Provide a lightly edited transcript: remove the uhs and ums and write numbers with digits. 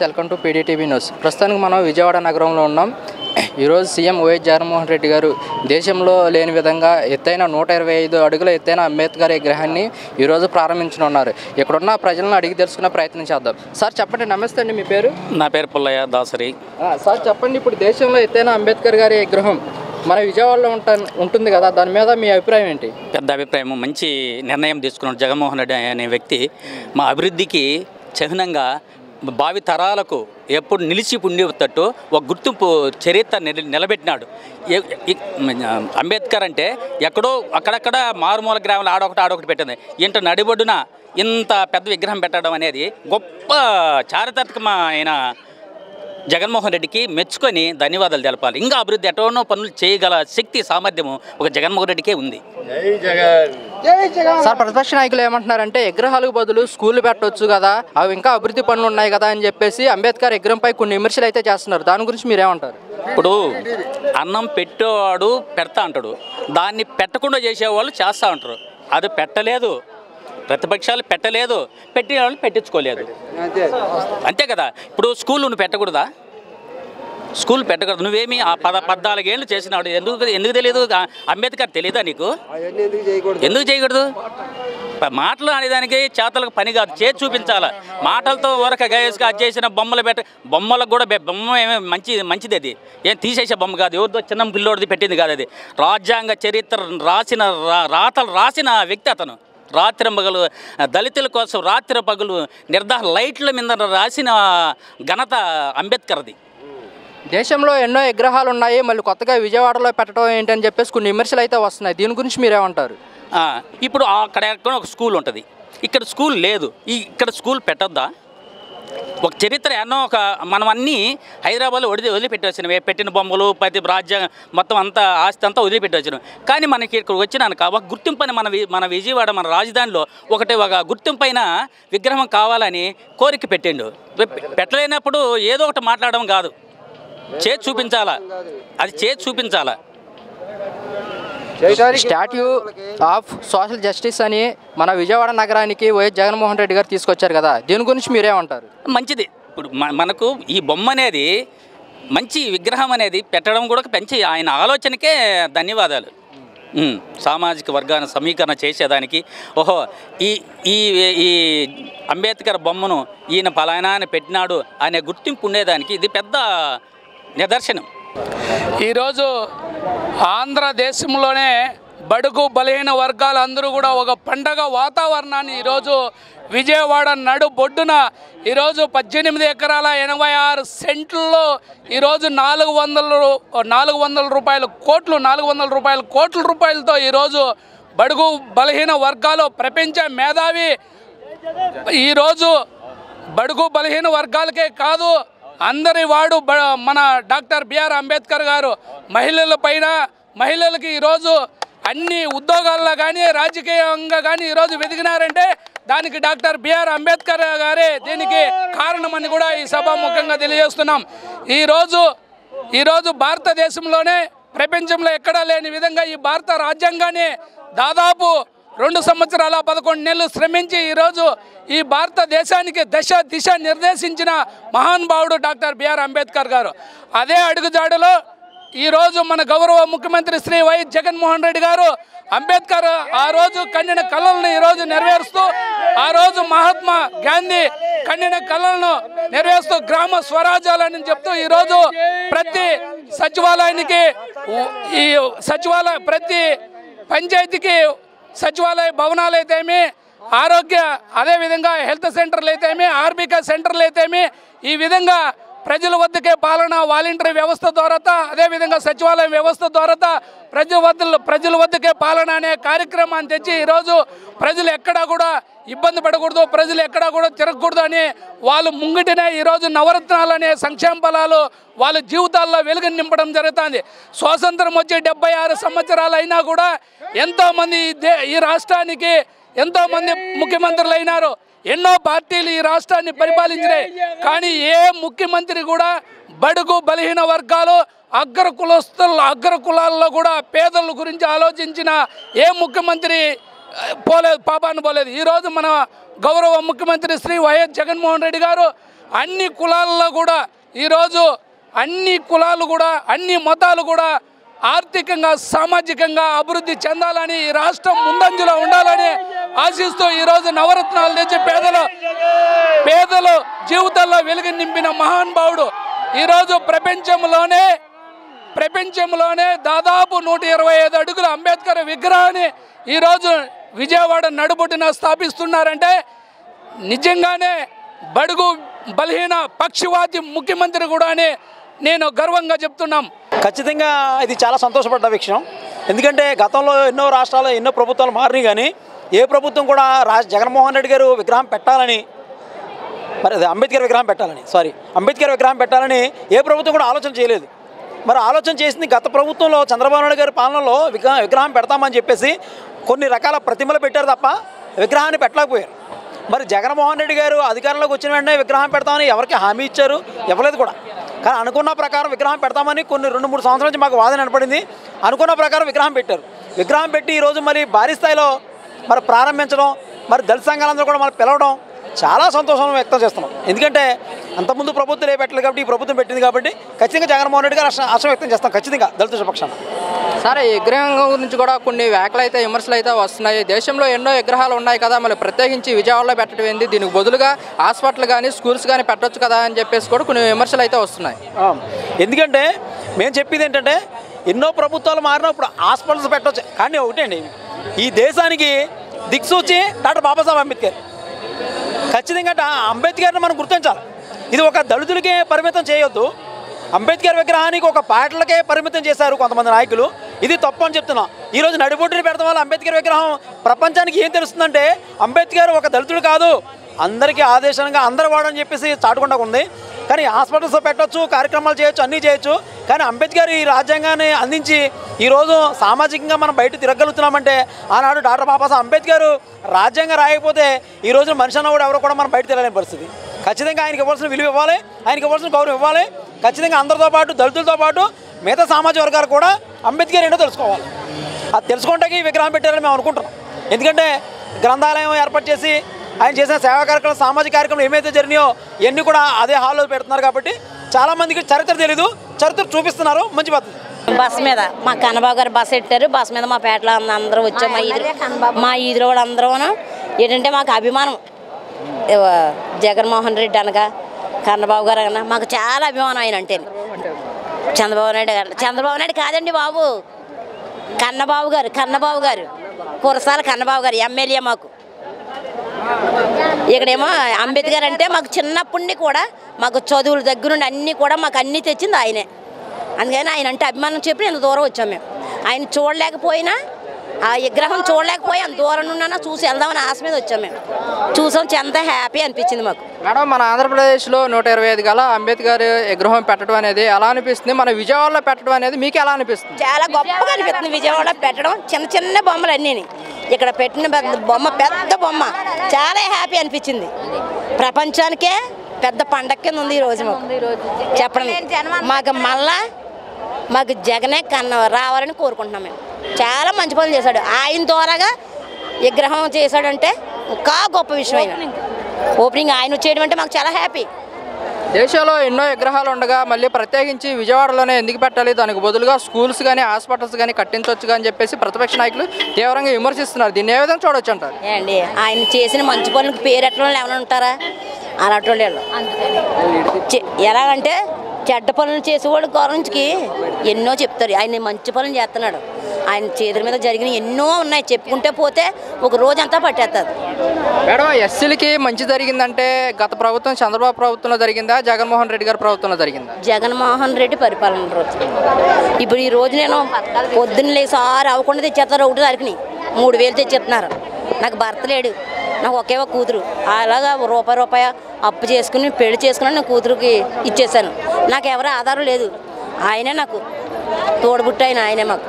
Welcome to PDTV news. ప్రస్తుతానికి మనం విజయవాడ నగరంలో ఉన్నాం. ఈరోజు సీఎం వైఎస్ జగన్మోహన్ రెడ్డి గారు దేశంలో లేని విధంగా ఎత్తైన 125 అడుగుల ఎత్తైన అంబేద్కర్ విగ్రహాన్ని ఈరోజు ప్రారంభించనున్నారు. ఇక్కడున్న ప్రజలను అడిగి తెలుసుకునే ప్రయత్నం చేద్దాం. సార్ చెప్పండి. నమస్తే అండి, మీ పేరు? నా పేరు పుల్లయ్య దాసరి. సార్ చెప్పండి, ఇప్పుడు దేశంలో ఎత్తైన అంబేద్కర్ గారి విగ్రహం మన విజయవాడలో ఉంటుంది కదా, దాని మీద మీ అభిప్రాయం ఏంటి? పెద్ద అభిప్రాయం. మంచి నిర్ణయం తీసుకున్నాడు జగన్మోహన్ రెడ్డి అనే వ్యక్తి. మా అభివృద్ధికి చిహ్నంగా భావి తరాలకు ఎప్పుడు నిలిచి ఉండేటట్టు ఒక గుర్తింపు చరిత్ర నిలబెట్టినాడు. అంబేద్కర్ అంటే ఎక్కడో అక్కడక్కడ మారుమూల గ్రామాలు ఆడొకటి పెట్టింది. ఇంత నడిబొడ్డున ఇంత పెద్ద విగ్రహం పెట్టడం అనేది గొప్ప చారిత్రకమైన జగన్మోహన్ రెడ్డికి మెచ్చుకొని ధన్యవాదాలు తెలపాలి. ఇంకా అభివృద్ధి ఎటోనో పనులు చేయగల శక్తి సామర్థ్యము ఒక జగన్మోహన్ రెడ్డికే ఉంది. సార్, ప్రతిపక్ష నాయకులు ఏమంటున్నారంటే విగ్రహాలకు బదులు స్కూళ్ళు పెట్టవచ్చు కదా, అవి ఇంకా అభివృద్ధి పనులు ఉన్నాయి కదా అని చెప్పేసి అంబేద్కర్ విగ్రహంపై కొన్ని విమర్శలు అయితే చేస్తున్నారు. దాని గురించి మీరేమంటారు? ఇప్పుడు అన్నం పెట్టేవాడు పెడతా అంటాడు, దాన్ని పెట్టకుండా చేసేవాళ్ళు చేస్తూ ఉంటారు. అది పెట్టలేదు, ప్రతిపక్షాలు పెట్టలేదు, పెట్టిన వాళ్ళు పెట్టించుకోలేదు, అంతే కదా. ఇప్పుడు స్కూల్ నువ్వు పెట్టకూడదా? స్కూల్ పెట్టకూడదు. నువ్వేమి ఆ 14 ఏళ్ళు చేసినాడు, ఎందుకు తెలియదు? అంబేద్కర్ తెలియదా నీకు? ఎందుకు చేయకూడదు? మాటలు అనేదానికి చేతలకు పని కాదు, చేసి చూపించాలి. మాటలతో వరకు గయేసుగా అది చేసిన బొమ్మలకు కూడా బొమ్మ ఏమే మంచిది. అది ఏం తీసేసే బొమ్మ కాదు, ఎవరితో చిన్న పిల్లోడిది పెట్టింది కాదు. అది రాజ్యాంగ చరిత్ర రాతలు రాసిన వ్యక్తి అతను. రాత్రింబగలు దళితుల కోసం రాత్రి-పగలు నిర్ధారణ లైట్ల మీద రాసిన ఘనత అంబేద్కర్ది. దేశంలో ఎన్నో విగ్రహాలు ఉన్నాయి, మళ్ళీ కొత్తగా విజయవాడలో పెట్టడం ఏంటని చెప్పేసి కొన్ని విమర్శలు అయితే వస్తున్నాయి. దీని గురించి మీరేమంటారు? ఇప్పుడు అక్కడ ఒక స్కూల్ ఉంటుంది, ఇక్కడ స్కూల్ లేదు. ఇక్కడ స్కూల్ పెట్టొద్దా? ఒక చరిత్ర ఎన్నో మనం అన్నీ హైదరాబాద్లో వదిలిపెట్టవచ్చినవి, పెట్టిన బొమ్మలు ప్రతి రాజ్యాంగం మొత్తం అంతా ఆస్తి అంతా వదిలిపెట్టవచ్చును. కానీ మనకి ఇక్కడ వచ్చినాక ఒక గుర్తింపు అని మన విజయవాడ మన రాజధానిలో ఒక గుర్తింపైన విగ్రహం కావాలని కోరిక పెట్టిండు. పెట్టలేనప్పుడు ఏదో ఒకటి మాట్లాడడం కాదు, చేసి చూపించాలా. అది చేసి చూపించాలా. స్టాట్యూ ఆఫ్ సోషల్ జస్టిస్ అని మన విజయవాడ నగరానికి వైఎస్ జగన్మోహన్ రెడ్డి గారు తీసుకొచ్చారు కదా, దీని గురించి మీరేమంటారు? మంచిది. ఇప్పుడు మనకు ఈ బొమ్మ అనేది మంచి విగ్రహం అనేది పెట్టడం కూడా పెంచి ఆయన ఆలోచనకే ధన్యవాదాలు. సామాజిక వర్గాన్ని సమీకరణ చేసేదానికి ఓహో ఈ అంబేద్కర్ బొమ్మను ఈయన ఫలానా అని పెట్టినాడు అనే గుర్తింపు ఉండేదానికి ఇది పెద్ద నిదర్శనం. ఈరోజు ఆంధ్రదేశంలోనే బడుగు బలహీన వర్గాలందరూ కూడా ఒక పండగ వాతావరణాన్ని ఈరోజు విజయవాడ నడుబొడ్డున ఈరోజు 18 ఎకరాల 86 సెంట్లలో ఈరోజు 400 కోట్ల రూపాయలతో ఈరోజు బడుగు బలహీన వర్గాలు ప్రపంచ మేధావి ఈరోజు బడుగు బలహీన వర్గాలకే కాదు అందరి వాడు మన డాక్టర్ బిఆర్ అంబేద్కర్ గారు మహిళలకి ఈరోజు అన్ని ఉద్యోగాల్లో కానీ రాజకీయంగా కానీ ఈరోజు వెదిగినారంటే దానికి డాక్టర్ బిఆర్ అంబేద్కర్ గారే దీనికి కారణమని కూడా ఈ సభాముఖంగా తెలియజేస్తున్నాం. ఈరోజు భారతదేశంలోనే ప్రపంచంలో ఎక్కడా లేని విధంగా ఈ భారత రాజ్యాంగాన్ని దాదాపు 2 సంవత్సరాల 11 నెలలు శ్రమించి ఈరోజు ఈ భారతదేశానికి దిశ నిర్దేశించిన మహానుభావుడు డాక్టర్ బిఆర్ అంబేద్కర్ గారు. అదే అడుగుజాడులో ఈరోజు మన గౌరవ ముఖ్యమంత్రి శ్రీ వైఎస్ జగన్మోహన్ రెడ్డి గారు అంబేద్కర్ ఆ రోజు కన్నిన కళలను ఈరోజు నెరవేరుస్తూ, ఆ రోజు మహాత్మా గాంధీ కన్నిన కళలను నెరవేరుస్తూ గ్రామ స్వరాజ్యాలని చెప్తూ ఈరోజు ప్రతి సచివాలయానికి ప్రతి పంచాయతీకి సచివాలయ భవనాలు అయితేమి, ఆరోగ్య అదేవిధంగా హెల్త్ సెంటర్లు అయితేమి, ఆర్బిక సెంటర్లు అయితేమి, ఈ విధంగా ప్రజల వద్దకే పాలన వాలంటరీ వ్యవస్థ ద్వారా, అదేవిధంగా సచివాలయం వ్యవస్థ ద్వారా ప్రజల వద్దకే పాలన అనే కార్యక్రమాన్ని తెచ్చి ఈరోజు ప్రజలు ఎక్కడా కూడా ఇబ్బంది పడకూడదు, ప్రజలు ఎక్కడా కూడా తిరగకూడదు అని వాళ్ళు ముంగిటినే ఈరోజు నవరత్నాలు అనే సంక్షేమ ఫలాలు వాళ్ళ జీవితాల్లో వెలుగుని నింపడం జరుగుతుంది. స్వాతంత్రం వచ్చి 76 సంవత్సరాలు అయినా కూడా ఎంతోమంది ఈ రాష్ట్రానికి ఎంతోమంది ముఖ్యమంత్రులు అయినారు, ఎన్నో పార్టీలు ఈ రాష్ట్రాన్ని పరిపాలించినాయి. కానీ ఏ ముఖ్యమంత్రి కూడా బడుగు బలహీన వర్గాలు అగ్రకులాల్లో కూడా పేదల గురించి ఆలోచించిన ఏ ముఖ్యమంత్రి పోలేదు, పాపాన్ని పోలేదు. ఈరోజు మన గౌరవ ముఖ్యమంత్రి శ్రీ వైఎస్ జగన్మోహన్ రెడ్డి గారు అన్ని కులాలలో కూడా ఈరోజు అన్ని కులాలు కూడా అన్ని మతాలు కూడా ఆర్థికంగా సామాజికంగా అభివృద్ధి చెందాలని ఈ రాష్ట్రం ముందంజలో ఉండాలని ఆశిస్తూ ఈరోజు నవరత్నాలు తెచ్చి పేదలు జీవితాల్లో వెలుగు నింపిన మహానుభావుడు. ఈరోజు ప్రపంచంలోనే దాదాపు 125 అడుగుల అంబేద్కర్ విగ్రహాన్ని ఈరోజు విజయవాడ నడుబొట్టున స్థాపిస్తున్నారంటే నిజంగానే బడుగు బలహీన పక్షవాది ముఖ్యమంత్రి కూడా అని నేను గర్వంగా చెప్తున్నాం. ఖచ్చితంగా ఇది చాలా సంతోషపడ్డ విషయం. ఎందుకంటే గతంలో ఎన్నో రాష్ట్రాల్లో ఎన్నో ప్రభుత్వాలు మారినాయి, కానీ ఏ ప్రభుత్వం కూడా జగన్మోహన్ రెడ్డి గారు విగ్రహం పెట్టాలని, మరి అది అంబేద్కర్ విగ్రహం పెట్టాలని ఏ ప్రభుత్వం కూడా ఆలోచన చేయలేదు. మరి ఆలోచన చేసింది గత ప్రభుత్వంలో చంద్రబాబు నాయుడు గారి పాలనలో విగ్రహం పెడతామని చెప్పేసి కొన్ని రకాల ప్రతిమలు పెట్టారు తప్ప విగ్రహాన్ని పెట్టలేకపోయారు. మరి జగన్మోహన్ రెడ్డి గారు అధికారంలోకి వచ్చిన వెంటనే విగ్రహం పెడతామని ఎవరికి హామీ ఇచ్చారు? ఇవ్వలేదు కూడా. కానీ అనుకున్న ప్రకారం విగ్రహం పెడతామని కొన్ని 2-3 సంవత్సరాల నుంచి మాకు వాదన ఏర్పడింది. అనుకున్న ప్రకారం విగ్రహం పెట్టారు. విగ్రహం పెట్టి ఈరోజు మరి భారీ స్థాయిలో మరి ప్రారంభించడం, మరి దళిత సంఘాలందరూ కూడా మరి పిలవడం చాలా సంతోషం వ్యక్తం చేస్తున్నాం. ఎందుకంటే అంతకుముందు ప్రభుత్వం పెట్టలేదు కాబట్టి ఈ ప్రభుత్వం పెట్టింది కాబట్టి ఖచ్చితంగా జగన్మోహన్ రెడ్డి గారు హర్షం వ్యక్తం చేస్తాం ఖచ్చితంగా దళిత పక్షాన. సరే, ఈ విగ్రహం గురించి కూడా కొన్ని వ్యాఖ్యలు అయితే విమర్శలు అయితే వస్తున్నాయి. దేశంలో ఎన్నో విగ్రహాలు ఉన్నాయి కదా, మళ్ళీ ప్రత్యేకించి విజయవాడలో పెట్టడం ఏంది, దీనికి బదులుగా హాస్పిటల్ కానీ స్కూల్స్ కానీ పెట్టొచ్చు కదా అని చెప్పేసి కూడా కొన్ని విమర్శలు అయితే వస్తున్నాయి. ఎందుకంటే మేము చెప్పేది ఏంటంటే ఎన్నో ప్రభుత్వాలు మారినప్పుడు హాస్పిటల్స్ పెట్టవచ్చు, కానీ ఒకటండి ఈ దేశానికి దిక్సూచి డాక్టర్ బాబాసాహెబ్ అంబేద్కర్. ఖచ్చితంగా అంబేద్కర్ని మనం గుర్తించాలి. ఇది ఒక దళితులకే పరిమితం చేయొద్దు. అంబేద్కర్ విగ్రహానికి ఒక పాటలకే పరిమితం చేశారు కొంతమంది నాయకులు. ఇది తప్పు అని చెప్తున్నాం. ఈరోజు నడిబొట్టుని పెడతాం వల్ల అంబేద్కర్ విగ్రహం ప్రపంచానికి ఏం తెలుస్తుందంటే అంబేద్కర్ ఒక దళితుడు కాదు, అందరికీ ఆదేశంగా అందరూ వాడని చెప్పేసి చాటుకుండా ఉంది. కానీ హాస్పిటల్స్లో పెట్టవచ్చు, కార్యక్రమాలు చేయొచ్చు, అన్నీ చేయొచ్చు. కానీ అంబేద్కర్ ఈ రాజ్యాంగాన్ని అందించి ఈరోజు సామాజికంగా మనం బయట తిరగలుగుతున్నామంటే ఆనాడు డాక్టర్ బాబాసాహెబ్ అంబేద్కర్ రాజ్యాంగం రాయకపోతే ఈరోజు మనిషి అన్న కూడా ఎవరు కూడా మనం బయట తిరగలేని పరిస్థితి. ఖచ్చితంగా ఆయనకి ఇవ్వాల్సిన విలువ ఇవ్వాలి, ఆయనకి ఇవ్వాల్సిన గౌరవం ఇవ్వాలి. ఖచ్చితంగా అందరితో పాటు దళితులతో పాటు మిగతా సామాజిక వర్గాలు కూడా అంబేద్కర్ ఏంటో తెలుసుకోవాలి. అది తెలుసుకుంటే ఈ విగ్రహం పెట్టారని మేము అనుకుంటున్నాం. ఎందుకంటే గ్రంథాలయం ఏర్పాటు చేసి ఆయన చేసిన సేవా కార్యక్రమం, సామాజిక కార్యక్రమం ఏమైతే జరిగినాయో ఇవన్నీ కూడా అదే హాల్లో పెడుతున్నారు కాబట్టి చాలామందికి చరిత్ర తెలీదు, చరిత్ర చూపిస్తున్నారు. మంచి పద్ధతి. బస్ మీద మా కన్నబాబు గారు బస్సు పెట్టారు. బస్ మీద మా పేటలో అందరూ వచ్చాం. మా ఈదులో కూడా అందరూ ఏంటంటే మాకు అభిమానం. జగన్మోహన్ రెడ్డి అనగా కన్నబాబు గారు అనగా మాకు చాలా అభిమానం ఆయన అంటే. చంద్రబాబు నాయుడు కాదండి బాబు, కన్నబాబు గారు కురసాల కన్నబాబు గారు ఎమ్మెల్యే. మాకు ఇక్కడేమో అంబేద్కర్ అంటే మాకు చిన్నప్పటి కూడా మాకు చదువుల దగ్గర నుండి అన్నీ కూడా మాకు అన్నీ తెచ్చింది ఆయనే. అందుకని ఆయన అంటే అభిమానం చెప్పి ఎంత దూరం వచ్చాం మేము. ఆయన చూడలేకపోయినా, ఆ విగ్రహం చూడలేకపోయి అంత దూరం నుండి చూసి వెళ్దామని ఆశ మీద వచ్చాం మేము. చూసాం, ఎంత హ్యాపీ అనిపించింది మాకు. మేడం, మన ఆంధ్రప్రదేశ్లో 125 గల అంబేద్కర్ విగ్రహం పెట్టడం అనేది ఎలా అనిపిస్తుంది? మన విజయవాడలో పెట్టడం అనేది మీకు ఎలా అనిపిస్తుంది? చాలా గొప్పగా అనిపిస్తుంది విజయవాడలో పెట్టడం. చిన్న చిన్న బొమ్మలు అన్నీ ఇక్కడ పెట్టిన పెద్ద బొమ్మ చాలా హ్యాపీ అనిపించింది. ప్రపంచానికే పెద్ద పండగ కింద ఉంది ఈరోజు మాకు. చెప్పండి, మాకు జగనే రావాలని కోరుకుంటున్నాం మేము. చాలా మంచి పనులు చేశాడు. ఆయన ద్వారాగా విగ్రహం చేశాడంటే ఇంకా గొప్ప విషయం. ఆయన ఓపెనింగ్ ఆయన చేయడం అంటే మాకు చాలా హ్యాపీ. దేశంలో ఎన్నో విగ్రహాలు ఉండగా మళ్ళీ ప్రత్యేకించి విజయవాడలోనే ఎందుకు పెట్టాలి, దానికి బదులుగా స్కూల్స్ కానీ హాస్పిటల్స్ కానీ కట్టించవచ్చు అని చెప్పేసి ప్రతిపక్ష నాయకులు తీవ్రంగా విమర్శిస్తున్నారు. దీన్ని ఏ విధంగా చూడొచ్చు అంటారు? అండి, ఆయన చేసిన మంచి పనులకు పేరెట్టడం ఏమైనా ఉంటారా? అలాంటి వాళ్ళు ఎలాగంటే చెడ్డ పనులు చేసేవాడు గురించి ఎన్నో చెప్తారు. ఆయన మంచి పనులు చేస్తున్నాడు. ఆయన చేతుల మీద జరిగిన ఎన్నో ఉన్నాయి, చెప్పుకుంటే పోతే ఒక రోజంతా పట్టేస్తుంది. మేడం, ఎస్సీలకి మంచి జరిగిందంటే గత ప్రభుత్వం చంద్రబాబు ప్రభుత్వంలో జరిగిందా, జగన్మోహన్ రెడ్డి గారి ప్రభుత్వంలో జరిగిందా? జగన్మోహన్ రెడ్డి పరిపాలన రోజు. ఇప్పుడు ఈ రోజు నేను పొద్దున్న లేసి 6 అవ్వకుండా తెచ్చేస్తారు. 1 తారీఖుని 3000 తెచ్చేస్తున్నారు. నాకు భర్త లేడు, నాకు ఒకే ఒక కూతురు. అలాగా రూపాయి అప్పు చేసుకుని పెళ్లి చేసుకుని నా కూతురుకి ఇచ్చేసాను. నాకు ఎవరు ఆధారం లేదు. ఆయనే నాకు తోడుబుట్టు, ఆయనే మాకు.